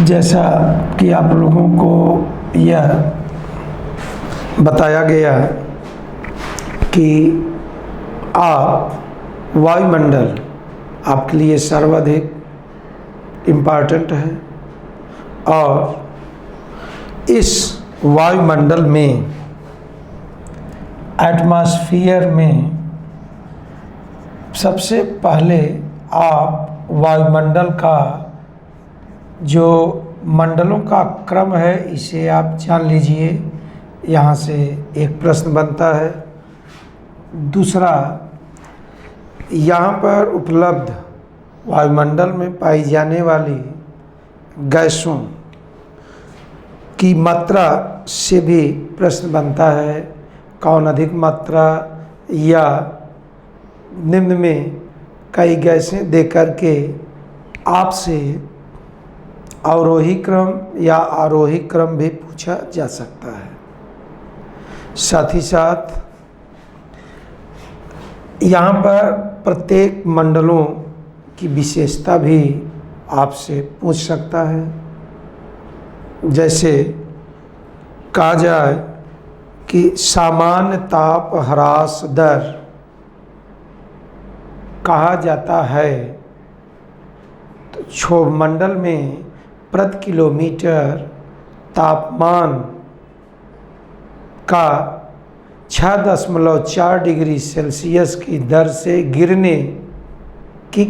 जैसा कि आप लोगों को यह बताया गया कि आप वायुमंडल आपके लिए सर्वाधिक इम्पॉर्टेंट है और इस वायुमंडल में एटमॉस्फेयर में सबसे पहले आप वायुमंडल का जो मंडलों का क्रम है इसे आप जान लीजिए। यहाँ से एक प्रश्न बनता है। दूसरा, यहाँ पर उपलब्ध वायुमंडल में पाई जाने वाली गैसों की मात्रा से भी प्रश्न बनता है। कौन अधिक मात्रा या निम्न में कई गैसें दे करके आपसे अवरोही क्रम या आरोही क्रम भी पूछा जा सकता है। साथ ही साथ यहाँ पर प्रत्येक मंडलों की विशेषता भी आपसे पूछ सकता है। जैसे कहा जाए कि सामान्य ताप ह्रास दर कहा जाता है, तो क्षोभमंडल में प्रति किलोमीटर तापमान का 6.4 डिग्री सेल्सियस की दर से गिरने की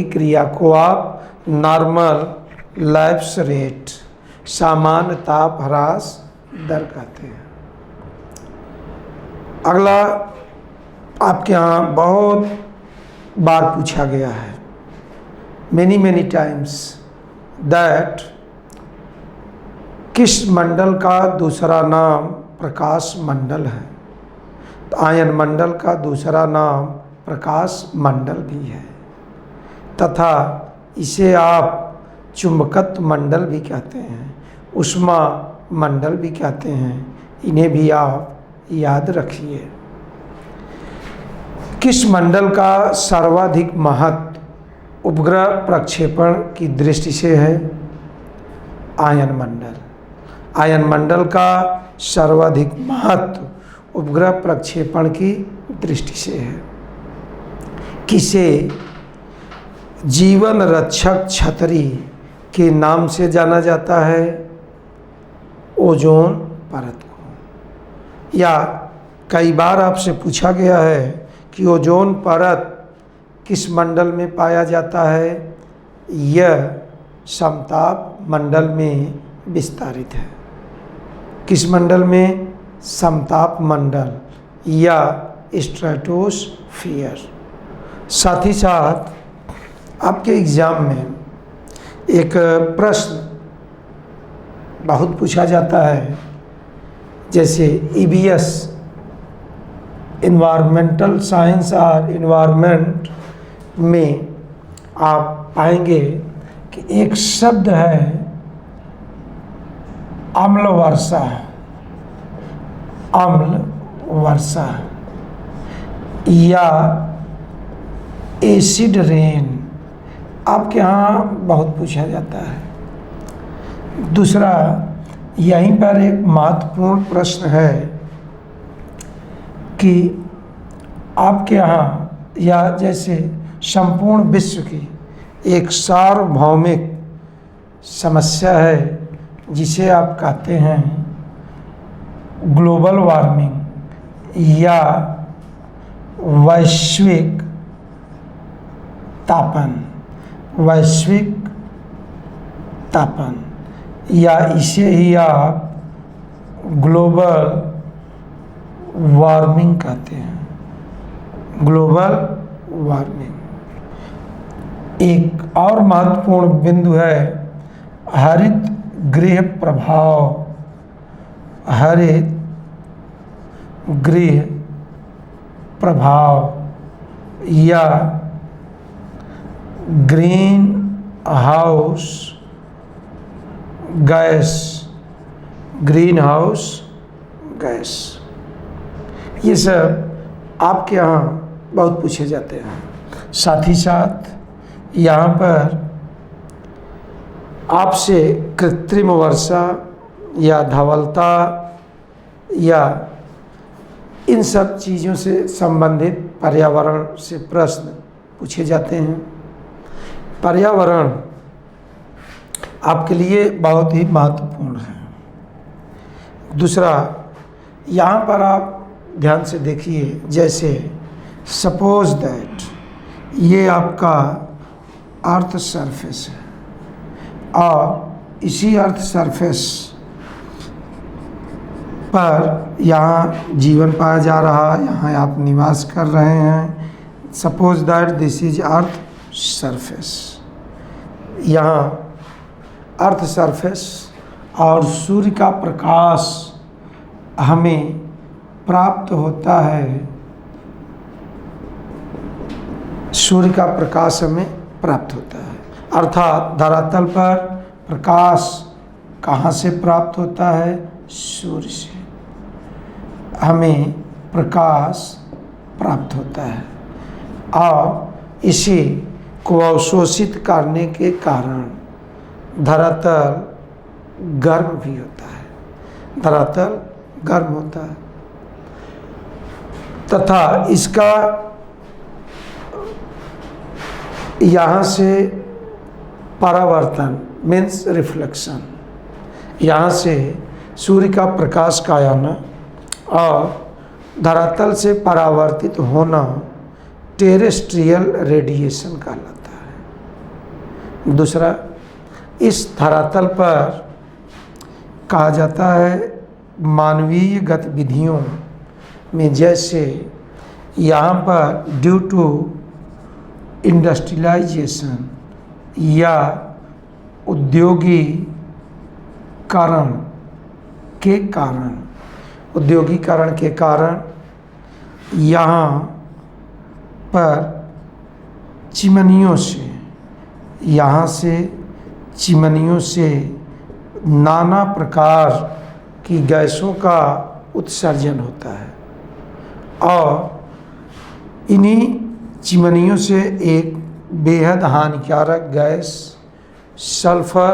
क्रिया को आप नॉर्मल लैप्स रेट सामान्य ताप ह्रास दर कहते हैं। अगला आपके यहाँ बहुत बार पूछा गया है, many times, that किस मंडल का दूसरा नाम प्रकाश मंडल है? तो आयन मंडल का दूसरा नाम प्रकाश मंडल भी है तथा इसे आप चुंबकत्व मंडल भी कहते हैं, ऊष्मा मंडल भी कहते हैं। इन्हें भी आप याद रखिए। किस मंडल का सर्वाधिक महत्व उपग्रह प्रक्षेपण की दृष्टि से है? आयन मंडल। आयन मंडल का सर्वाधिक महत्व उपग्रह प्रक्षेपण की दृष्टि से है। किसे जीवन रक्षक छतरी के नाम से जाना जाता है? ओजोन परत को। या कई बार आपसे पूछा गया है कि ओजोन परत किस मंडल में पाया जाता है? यह समताप मंडल में विस्तारित है। किस मंडल में? समताप मंडल या स्ट्रेटोस्फीयर। साथ ही साथ आपके एग्जाम में एक प्रश्न बहुत पूछा जाता है, जैसे ईबीएस इन्वायरमेंटल साइंस और इन्वायरमेंट में आप पाएंगे कि एक शब्द है अम्ल वर्षा। अम्ल वर्षा या एसिड रेन आपके यहाँ बहुत पूछा जाता है। दूसरा, यहीं पर एक महत्वपूर्ण प्रश्न है कि आपके यहाँ या जैसे संपूर्ण विश्व की एक सार्वभौमिक समस्या है जिसे आप कहते हैं ग्लोबल वार्मिंग या वैश्विक तापन या इसे ही आप ग्लोबल वार्मिंग कहते हैं। Global warming. एक और महत्वपूर्ण बिंदु है हरित गृह प्रभाव। हरित गृह प्रभाव या ग्रीन हाउस गैस। ये सब आपके यहाँ बहुत पूछे जाते हैं। साथ ही साथ यहाँ पर आपसे कृत्रिम वर्षा या धवलता या इन सब चीज़ों से संबंधित पर्यावरण से प्रश्न पूछे जाते हैं। पर्यावरण आपके लिए बहुत ही महत्वपूर्ण है। दूसरा, यहाँ पर आप ध्यान से देखिए, जैसे सपोज दैट ये आपका अर्थ सरफेस है और इसी अर्थ सरफेस पर यहाँ जीवन पाया जा रहा है, यहाँ आप निवास कर रहे हैं। Suppose that this is earth surface. यहाँ अर्थ सरफेस और सूर्य का प्रकाश हमें प्राप्त होता है, सूर्य का प्रकाश हमें प्राप्त होता है। अर्थात धरातल पर प्रकाश कहाँ से प्राप्त होता है? सूर्य से हमें प्रकाश प्राप्त होता है और इसी को अवशोषित करने के कारण धरातल गर्म भी होता है, धरातल गर्म होता है तथा इसका यहाँ से परावर्तन मीन्स रिफ्लेक्शन, यहाँ से सूर्य का प्रकाश का आना और धरातल से परावर्तित होना टेरेस्ट्रियल रेडिएशन कहलाता है। दूसरा, इस धरातल पर कहा जाता है मानवीय गतिविधियों में, जैसे यहाँ पर ड्यू टू इंडस्ट्रियलाइजेशन या औद्योगिकरण के कारण यहाँ पर चिमनियों से, यहाँ से चिमनियों से नाना प्रकार की गैसों का उत्सर्जन होता है और इन्हीं चिमनियों से एक बेहद हानिकारक गैस सल्फर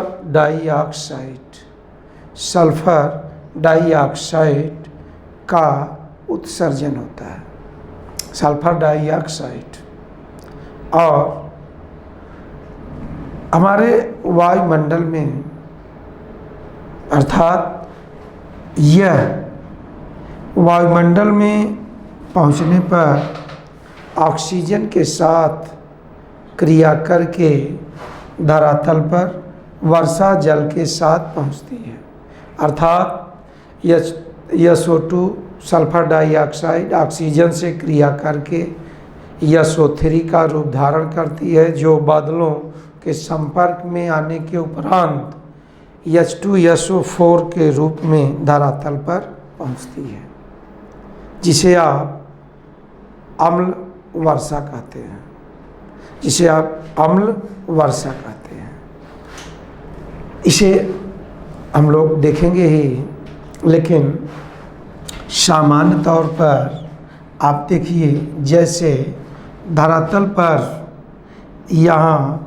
डाइऑक्साइड का उत्सर्जन होता है, सल्फर डाइऑक्साइड। और हमारे वायुमंडल में, अर्थात यह वायुमंडल में पहुंचने पर ऑक्सीजन के साथ क्रिया करके धरातल पर वर्षा जल के साथ पहुंचती है, अर्थात SO2 सल्फर डाइऑक्साइड ऑक्सीजन से क्रिया करके SO3 का रूप धारण करती है, जो बादलों के संपर्क में आने के उपरांत H2SO4 के रूप में धरातल पर पहुंचती है, जिसे आप अम्ल वर्षा कहते हैं, जिसे आप अम्ल वर्षा कहते हैं। इसे हम लोग देखेंगे ही, लेकिन सामान्य तौर पर आप देखिए, जैसे धरातल पर यहाँ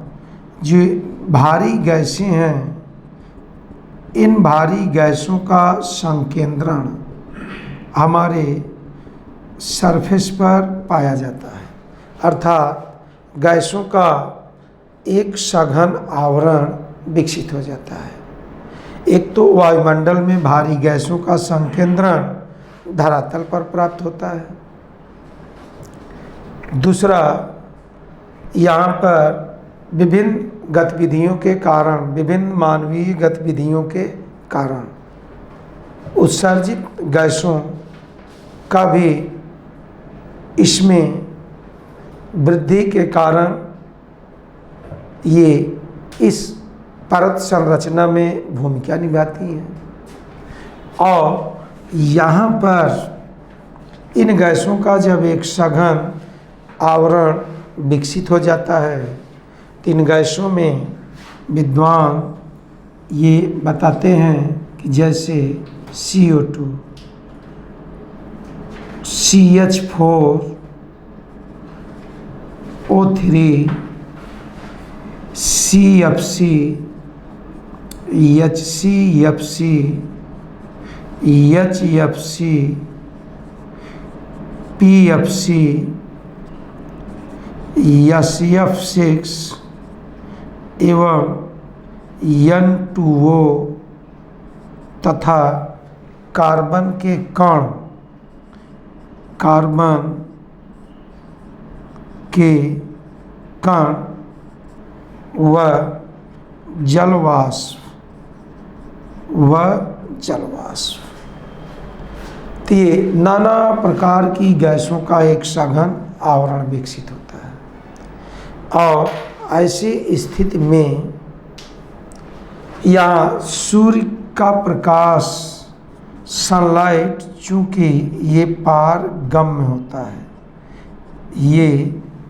जो भारी गैसें हैं, इन भारी गैसों का संकेंद्रण हमारे सरफेस पर पाया जाता है, अर्थात गैसों का एक सघन आवरण विकसित हो जाता है। एक तो वायुमंडल में भारी गैसों का संकेंद्रण धरातल पर प्राप्त होता है। दूसरा, यहाँ पर विभिन्न गतिविधियों के कारण, विभिन्न मानवीय गतिविधियों के कारण उत्सर्जित गैसों का भी इसमें वृद्धि के कारण ये इस परत संरचना में भूमिका निभाती हैं। और यहाँ पर इन गैसों का जब एक सघन आवरण विकसित हो जाता है, तो इन गैसों में विद्वान ये बताते हैं कि जैसे CO2, CH4, O3, CFC, HCFC, HFC, PFC, SF6 एवं N2O तथा कार्बन के कण, कार्बन के कण व जलवाष्प तो ये नाना प्रकार की गैसों का एक सघन आवरण विकसित होता है। और ऐसी स्थिति में यहाँ सूर्य का प्रकाश, सनलाइट, चूँकि ये पारगम्य होता है, ये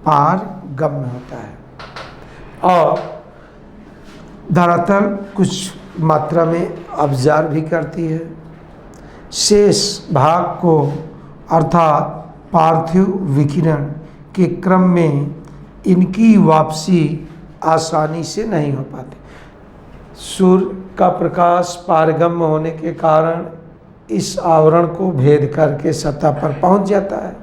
पारगम्य होता है और धरातल कुछ मात्रा में ऑब्जर्व भी करती है। शेष भाग को अर्थात पार्थिव विकिरण के क्रम में इनकी वापसी आसानी से नहीं हो पाती। सूर्य का प्रकाश पारगम्य होने के कारण इस आवरण को भेद करके सतह पर पहुंच जाता है,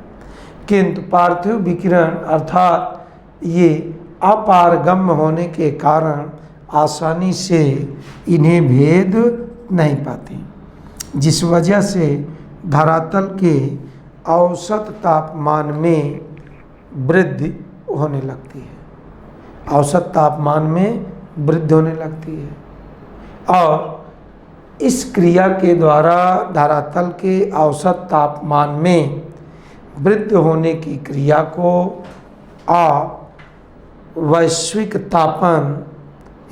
किंतु पार्थिव विकिरण अर्थात ये अपारगम्य होने के कारण आसानी से इन्हें भेद नहीं पाती, जिस वजह से धरातल के औसत तापमान में वृद्धि होने लगती है। औसत तापमान में वृद्धि होने लगती है और इस क्रिया के द्वारा धरातल के औसत तापमान में वृद्धि होने की क्रिया को वैश्विक तापन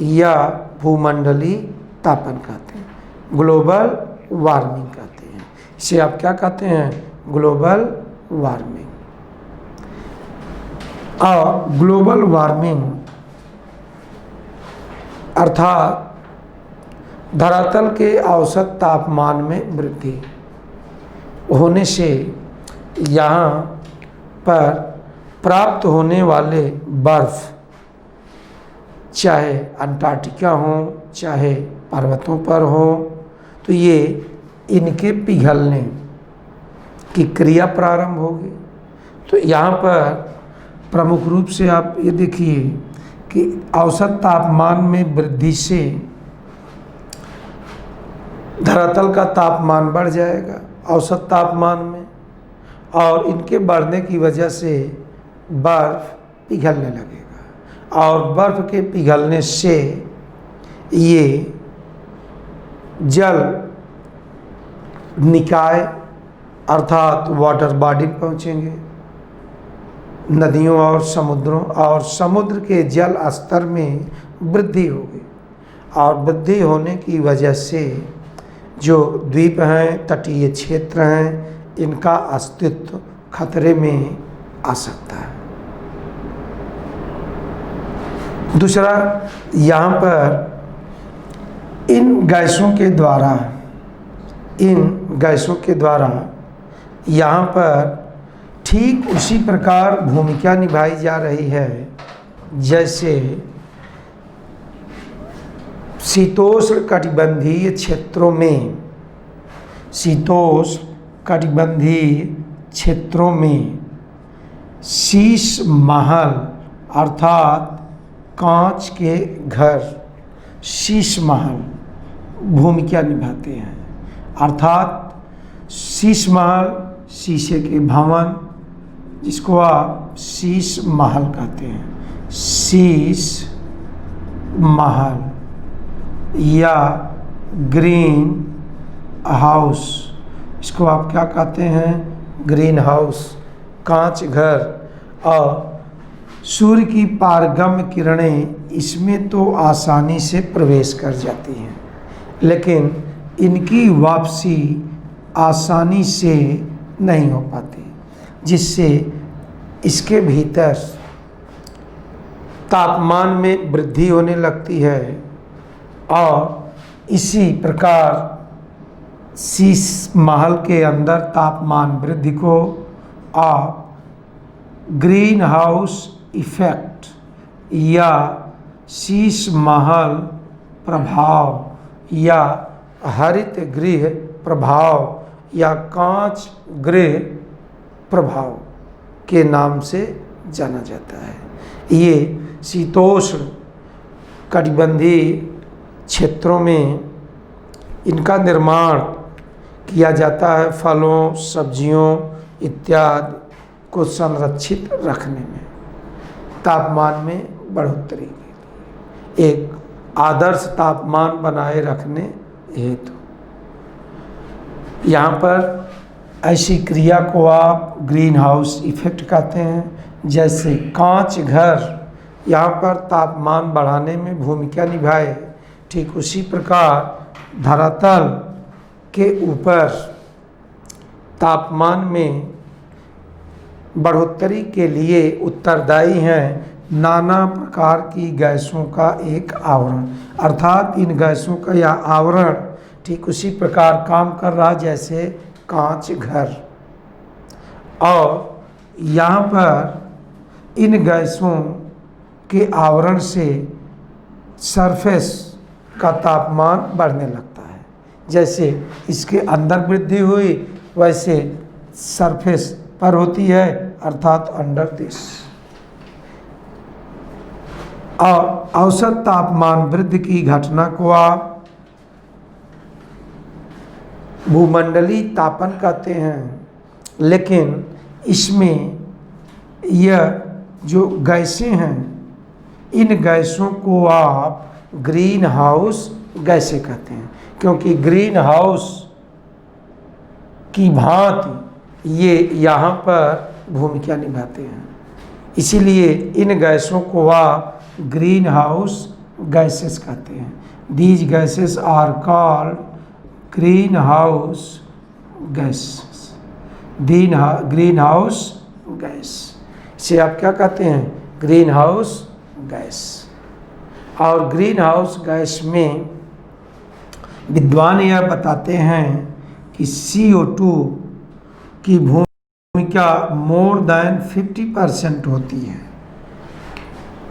या भूमंडलीय तापन कहते हैं, ग्लोबल वार्मिंग कहते हैं। इसे आप क्या कहते हैं? Global warming. और ग्लोबल वार्मिंग अर्थात धरातल के औसत तापमान में वृद्धि होने से यहाँ पर प्राप्त होने वाले बर्फ, चाहे अंटार्कटिका हो चाहे पर्वतों पर हो, तो ये इनके पिघलने की क्रिया प्रारंभ होगी। तो यहाँ पर प्रमुख रूप से आप ये देखिए कि औसत तापमान में वृद्धि से धरातल का तापमान बढ़ जाएगा औसत तापमान में, और इनके बढ़ने की वजह से बर्फ पिघलने लगेगा और बर्फ के पिघलने से ये जल निकाय अर्थात वाटर बॉडी पहुँचेंगे, नदियों और समुद्रों, और समुद्र के जल स्तर में वृद्धि होगी और वृद्धि होने की वजह से जो द्वीप हैं, तटीय क्षेत्र हैं, इनका अस्तित्व खतरे में आ सकता है। दूसरा, यहाँ पर इन गैसों के द्वारा यहाँ पर ठीक उसी प्रकार भूमिका निभाई जा रही है जैसे शीतोष्ण कटिबंधीय क्षेत्रों में शीश महल अर्थात कांच के घर, शीश महल भूमिका निभाते हैं। अर्थात शीश महल, शीशे के भवन, जिसको आप शीश महल कहते हैं, शीश महल या ग्रीन हाउस, इसको आप क्या कहते हैं? ग्रीन हाउस, कांच घर। और सूर्य की पारगम्य किरणें इसमें तो आसानी से प्रवेश कर जाती हैं, लेकिन इनकी वापसी आसानी से नहीं हो पाती, जिससे इसके भीतर तापमान में वृद्धि होने लगती है। और इसी प्रकार शीश महल के अंदर तापमान वृद्धि को आप ग्रीन हाउस इफेक्ट या शीश महल प्रभाव या हरित गृह प्रभाव या कांच गृह प्रभाव के नाम से जाना जाता है। ये शीतोष्ण कटिबंधीय क्षेत्रों में इनका निर्माण किया जाता है फलों, सब्जियों इत्यादि को संरक्षित रखने में, तापमान में बढ़ोतरी के लिए, एक आदर्श तापमान बनाए रखने हेतु। यहाँ पर ऐसी क्रिया को आप ग्रीन हाउस इफेक्ट कहते हैं। जैसे कांच घर यहाँ पर तापमान बढ़ाने में भूमिका निभाए, ठीक उसी प्रकार धरातल के ऊपर तापमान में बढ़ोतरी के लिए उत्तरदायी हैं नाना प्रकार की गैसों का एक आवरण, अर्थात इन गैसों का यह आवरण ठीक उसी प्रकार काम कर रहा जैसे कांच घर। और यहाँ पर इन गैसों के आवरण से सरफेस का तापमान बढ़ने लगता है। जैसे इसके अंदर वृद्धि हुई वैसे सरफेस पर होती है, अर्थात अंडर दिस। और औसत तापमान वृद्धि की घटना को आप भूमंडलीय तापन कहते हैं। लेकिन इसमें यह जो गैसें हैं, इन गैसों को आप ग्रीन हाउस गैसें कहते हैं, क्योंकि ग्रीन हाउस की भांति ये यहाँ पर भूमिका निभाते हैं। इसीलिए इन गैसों को आप ग्रीन हाउस गैसेस कहते हैं। These gases are called green house gases. Green house gas से आप क्या कहते हैं? Green house gas. और ग्रीन हाउस गैस में विद्वान यह बताते हैं कि CO2 की भूमिका मोर देन 50% होती है।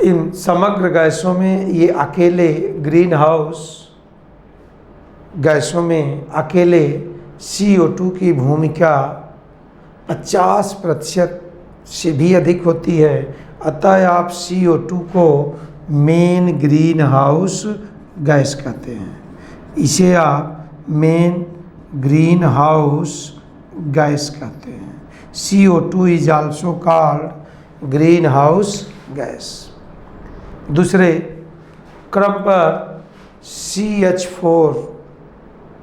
इन समग्र गैसों में ये अकेले ग्रीन हाउस गैसों में अकेले CO2 की भूमिका 50% से भी अधिक होती है। अतः आप CO2 को मेन ग्रीन हाउस गैस कहते हैं। इसे आप मेन ग्रीन हाउस गैस कहते हैं। CO2 is also called green house gas. दूसरे क्रम पर CH4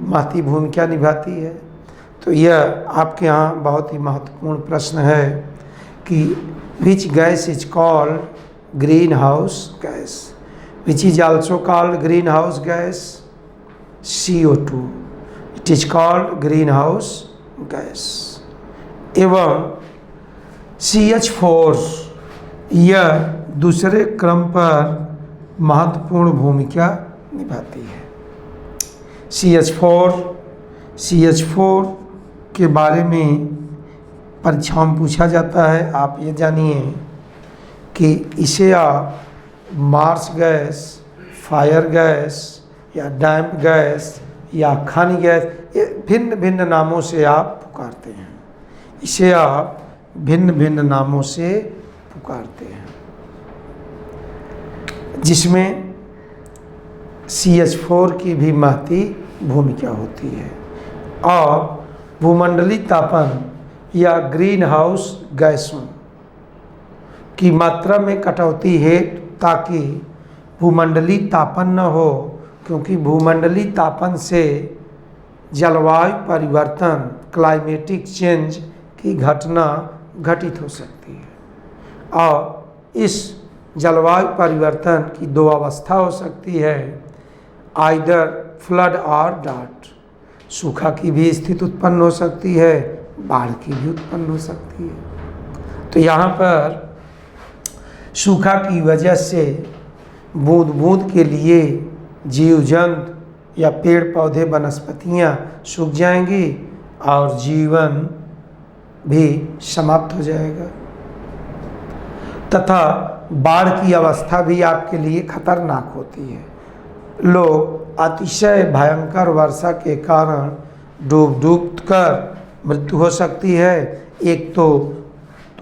महती भूमिका निभाती है। तो यह आपके यहाँ बहुत ही महत्वपूर्ण प्रश्न है कि which gas is called green house gas, which is also called green house gas CO2, it is called green house gas. एवं CH4 यह दूसरे क्रम पर महत्वपूर्ण भूमिका निभाती है। CH4 के बारे में परीक्षाओं में पूछा जाता है। आप ये जानिए कि इसे आप मार्स गैस, फायर गैस या डैम्प गैस या खानी गैस, ये भिन्न भिन्न नामों से आप पुकारते हैं। इसे आप भिन्न भिन्न नामों से पुकारते हैं, जिसमें CH4 की भी महती भूमिका होती है। और भूमंडलीय तापन या ग्रीन हाउस गैसों की मात्रा में कटौती है ताकि भूमंडलीय तापन न हो, क्योंकि भूमंडलीय तापन से जलवायु परिवर्तन, क्लाइमेटिक चेंज की घटना घटित हो सकती है। और इस जलवायु परिवर्तन की दो अवस्था हो सकती है, आइदर फ्लड और ड्राउट। सूखा की भी स्थिति उत्पन्न हो सकती है, बाढ़ की भी उत्पन्न हो सकती है। तो यहाँ पर सूखा की वजह से बूंद बूंद के लिए जीव जंतु या पेड़ पौधे वनस्पतियाँ सूख जाएंगी और जीवन भी समाप्त हो जाएगा। तथा बाढ़ की अवस्था भी आपके लिए खतरनाक होती है। लोग अतिशय भयंकर वर्षा के कारण डूब कर मृत्यु हो सकती है। एक तो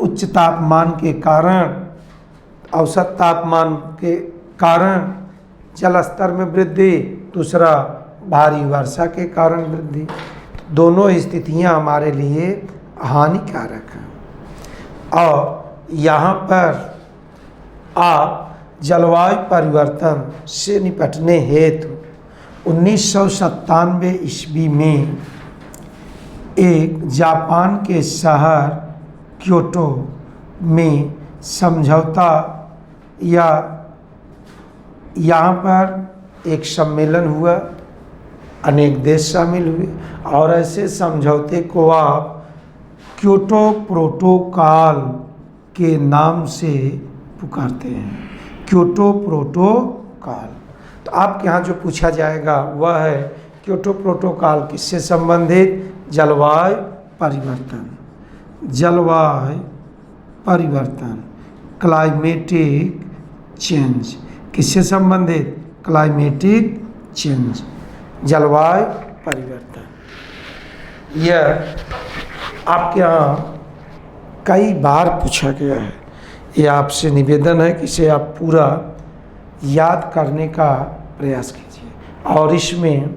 उच्च तापमान के कारण, औसत तापमान के कारण जल स्तर में वृद्धि, दूसरा भारी वर्षा के कारण वृद्धि। दोनों स्थितियां हमारे लिए हानिकारक हैं। और यहाँ पर आप जलवायु परिवर्तन से निपटने हेतु 1997 ईस्वी में एक जापान के शहर क्योटो में समझौता या यहाँ पर एक सम्मेलन हुआ, अनेक देश शामिल हुए और ऐसे समझौते को आप क्योटो प्रोटोकॉल के नाम से पुकारते हैं। Kyoto protocol. तो आपके यहाँ जो पूछा जाएगा वह है क्योटो प्रोटोकॉल किससे संबंधित? जलवायु परिवर्तन। जलवायु परिवर्तन, क्लाइमेटिक चेंज। किससे संबंधित? क्लाइमेटिक चेंज, जलवायु परिवर्तन। यह आपके यहाँ कई बार पूछा गया है। यह आपसे निवेदन है कि इसे आप पूरा याद करने का प्रयास कीजिए। और इसमें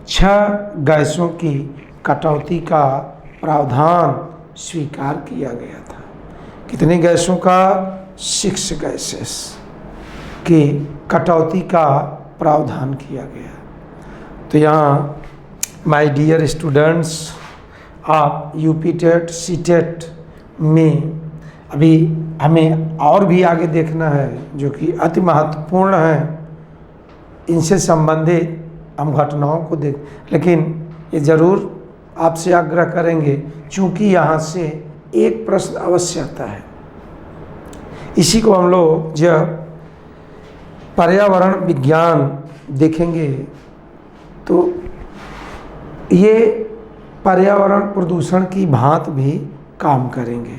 6 गैसों की कटौती का प्रावधान स्वीकार किया गया था। कितने गैसों का? 6 गैसेस की कटौती का प्रावधान किया गया। तो यहाँ माय डियर स्टूडेंट्स, आप यूपी टेट सी टेट में अभी हमें और भी आगे देखना है जो कि अति महत्वपूर्ण है। इनसे संबंधित हम घटनाओं को देख, लेकिन ये ज़रूर आपसे आग्रह करेंगे चूँकि यहाँ से एक प्रश्न अवश्य आता है। इसी को हम लोग जब पर्यावरण विज्ञान देखेंगे तो ये पर्यावरण प्रदूषण की भांति भी काम करेंगे।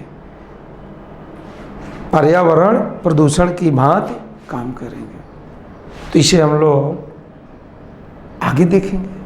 पर्यावरण प्रदूषण की भांति काम करेंगे। तो इसे हम लोग आगे देखेंगे।